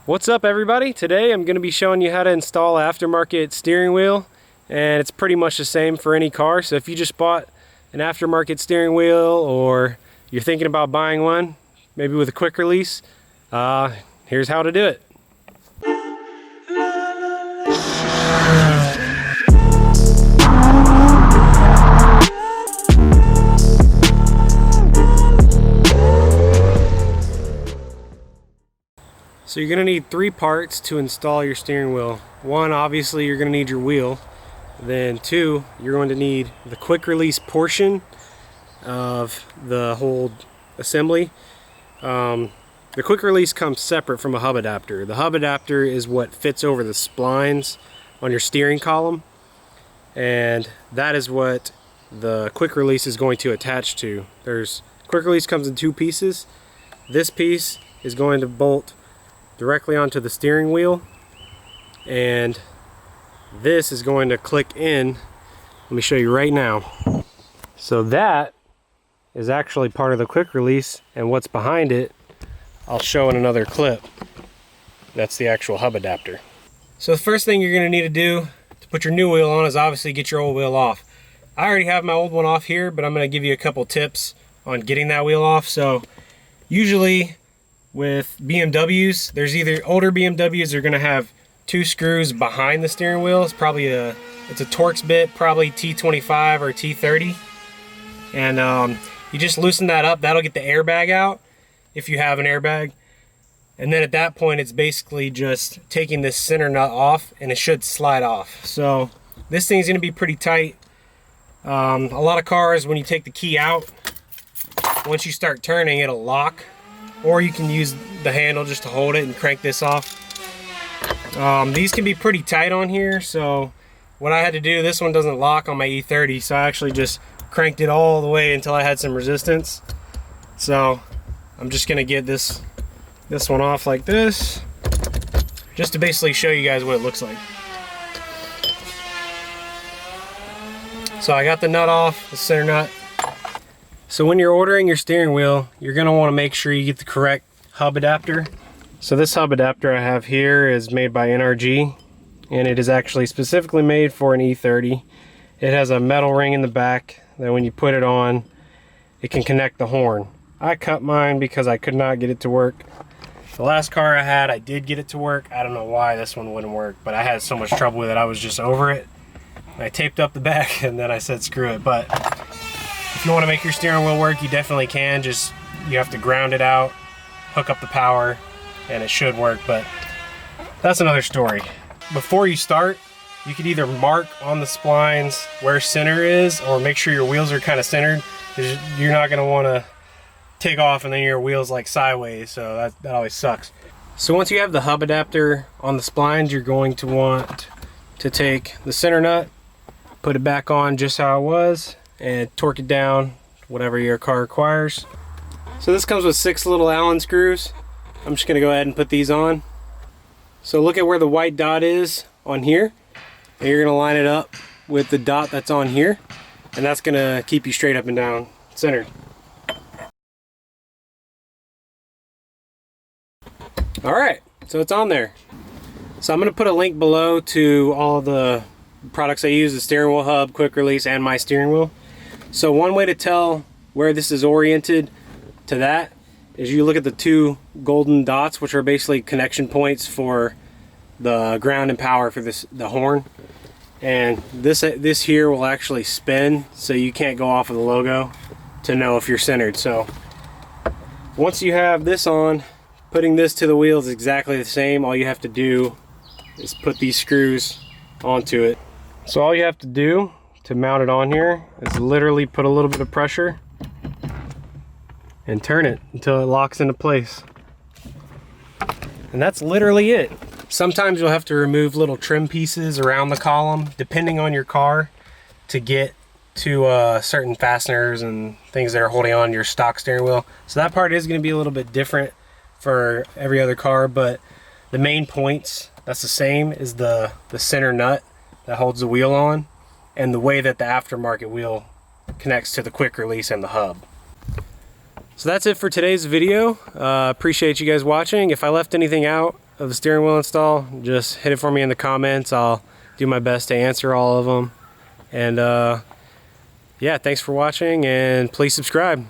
What's up everybody? Today I'm going to be showing you how to install an aftermarket steering wheel, and it's pretty much the same for any car. So if you just bought an aftermarket steering wheel or you're thinking about buying one, maybe with a quick release, here's how to do it. So you're going to need 3 parts to install your steering wheel. 1, obviously you're going to need your wheel. Then 2, you're going to need the quick release portion of the whole assembly. The quick release comes separate from a hub adapter. The hub adapter is what fits over the splines on your steering column, and that is what the quick release is going to attach to. Quick release comes in 2 pieces. This piece is going to bolt directly onto the steering wheel, and this is going to click in. Let me show you right now. So that is actually part of the quick release, and what's behind it I'll show in another clip. That's the actual hub adapter. So the first thing you're going to need to do to put your new wheel on is obviously get your old wheel off. I already have my old one off here, but I'm going to give you a couple tips on getting that wheel off. So usually with BMWs, there's either older BMWs are going to have 2 screws behind the steering wheel. It's a Torx bit, probably T25 or T30, and you just loosen that up. That'll get the airbag out if you have an airbag, and then at that point it's basically just taking this center nut off, and it should slide off. So this thing's going to be pretty tight. A lot of cars, when you take the key out, once you start turning, it'll lock. Or you can use the handle just to hold it and crank this off. These can be pretty tight on here, so what I had to do, this one doesn't lock on my E30, so I actually just cranked it all the way until I had some resistance. So I'm just gonna get this one off like this, just to basically show you guys what it looks like. So I got the nut off, the center nut. So when you're ordering your steering wheel, you're going to want to make sure you get the correct hub adapter. So this hub adapter I have here is made by NRG, and it is actually specifically made for an E30. It has a metal ring in the back that when you put it on, it can connect the horn. I cut mine because I could not get it to work. The last car I had, I did get it to work. I don't know why this one wouldn't work, but I had so much trouble with it, I was just over it. I taped up the back and then I said screw it. But if you want to make your steering wheel work, you definitely can. Just, you have to ground it out, hook up the power, and it should work, but that's another story. Before you start, you could either mark on the splines where center is, or make sure your wheels are kind of centered, because you're not going to want to take off and then your wheel's like sideways, so that always sucks. So once you have the hub adapter on the splines, you're going to want to take the center nut, put it back on just how it was, and torque it down whatever your car requires. So this comes with 6 little Allen screws. I'm just going to go ahead and put these on. So look at where the white dot is on here, and you're going to line it up with the dot that's on here, and that's going to keep you straight up and down centered. Alright, so it's on there. So I'm going to put a link below to all the products I use, the steering wheel hub, quick release, and my steering wheel. So one way to tell where this is oriented to that is you look at the 2 golden dots, which are basically connection points for the ground and power for the horn. And this here will actually spin, so you can't go off of the logo to know if you're centered. So once you have this on, putting this to the wheel is exactly the same. All you have to do is put these screws onto it. So all you have to do to mount it on here is literally put a little bit of pressure and turn it until it locks into place. And that's literally it. Sometimes you'll have to remove little trim pieces around the column, depending on your car, to get to certain fasteners and things that are holding on your stock steering wheel. So that part is going to be a little bit different for every other car, but the main points, that's the same, is the center nut that holds the wheel on, and the way that the aftermarket wheel connects to the quick release and the hub. So that's it for today's video. Appreciate you guys watching. If I left anything out of the steering wheel install, just hit it for me in the comments. I'll do my best to answer all of them. And yeah, thanks for watching, and please subscribe.